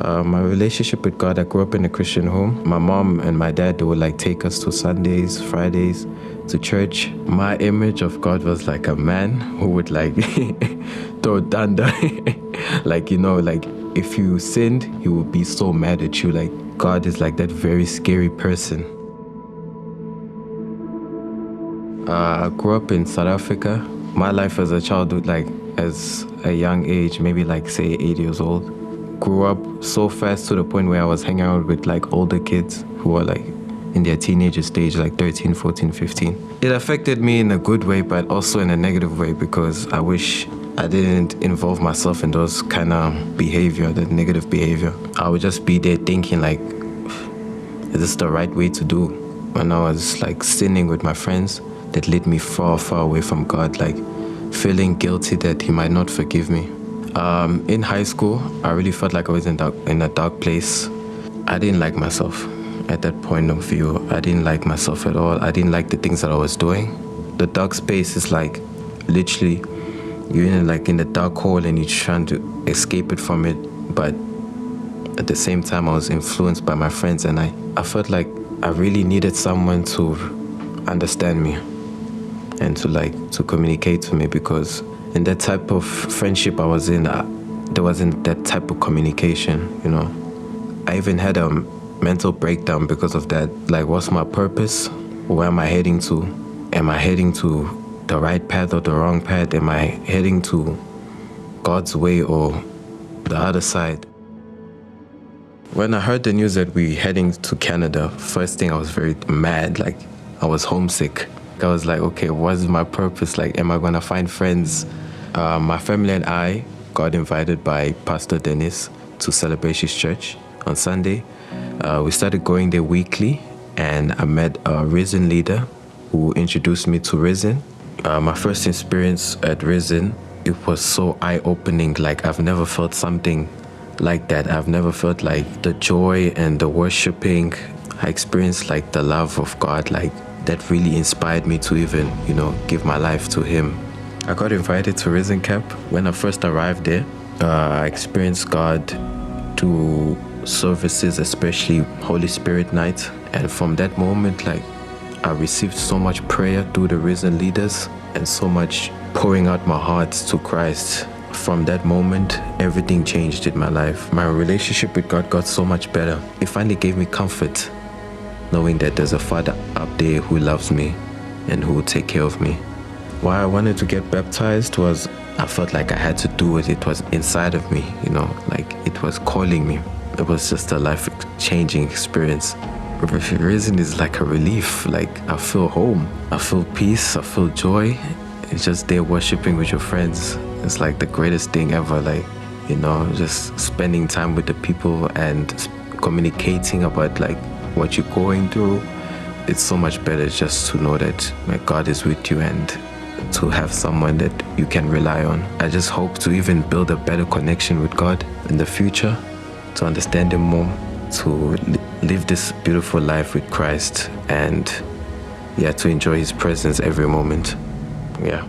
My relationship with God, I grew up in a Christian home. My mom and my dad, they would like take us to Sundays, Fridays, to church. My image of God was like a man who would like throw thunder. Like, you know, like if you sinned, he would be so mad at you. Like God is like that very scary person. I grew up in South Africa. My life as a child, like as a young age, maybe like say 8 years old, grew up so fast to the point where I was hanging out with like older kids who were like in their teenager stage, like 13, 14, 15. It affected me in a good way, but also in a negative way, because I wish I didn't involve myself in those kind of behavior, the negative behavior. I would just be there thinking like, is this the right way to do? When I was like sinning with my friends, that led me far, far away from God, like feeling guilty that he might not forgive me. In high school, I really felt like I was in a dark place. I didn't like myself at that point of view. I didn't like myself at all. I didn't like the things that I was doing. The dark space is like literally you're in the dark hole and you're trying to escape it from it. But at the same time, I was influenced by my friends, and I felt like I really needed someone to understand me and to communicate to me, because in that type of friendship I was in, there wasn't that type of communication, you know. I even had a mental breakdown because of that. Like, what's my purpose? Where am I heading to? Am I heading to the right path or the wrong path? Am I heading to God's way or the other side? When I heard the news that we're heading to Canada, first thing I was very mad, like I was homesick. I was like, okay, what's my purpose? Like, am I gonna find friends? My family and I got invited by Pastor Dennis to Celebrations Church on Sunday. We started going there weekly, and I met a RIZN leader who introduced me to RIZN. My first experience at RIZN, it was so eye-opening. Like, I've never felt something like that. I've never felt like the joy and the worshiping. I experienced like the love of God, like that really inspired me to even, you know, give my life to him. I got invited to RIZN camp. When I first arrived there, I experienced God through services, especially Holy Spirit night. And from that moment, like, I received so much prayer through the RIZN leaders and so much pouring out my heart to Christ. From that moment, everything changed in my life. My relationship with God got so much better. It finally gave me comfort, knowing that there's a Father up there who loves me and who will take care of me. Why I wanted to get baptized was I felt like I had to do it. It was inside of me, you know, like it was calling me. It was just a life-changing experience. RIZN is like a relief. Like, I feel home. I feel peace. I feel joy. It's just there worshiping with your friends. It's like the greatest thing ever. Like, you know, just spending time with the people and communicating about like what you're going through. It's so much better just to know that God is with you and to have someone that you can rely on. I just hope to even build a better connection with God in the future, to understand him more, to live this beautiful life with Christ, and yeah, to enjoy his presence every moment. Yeah.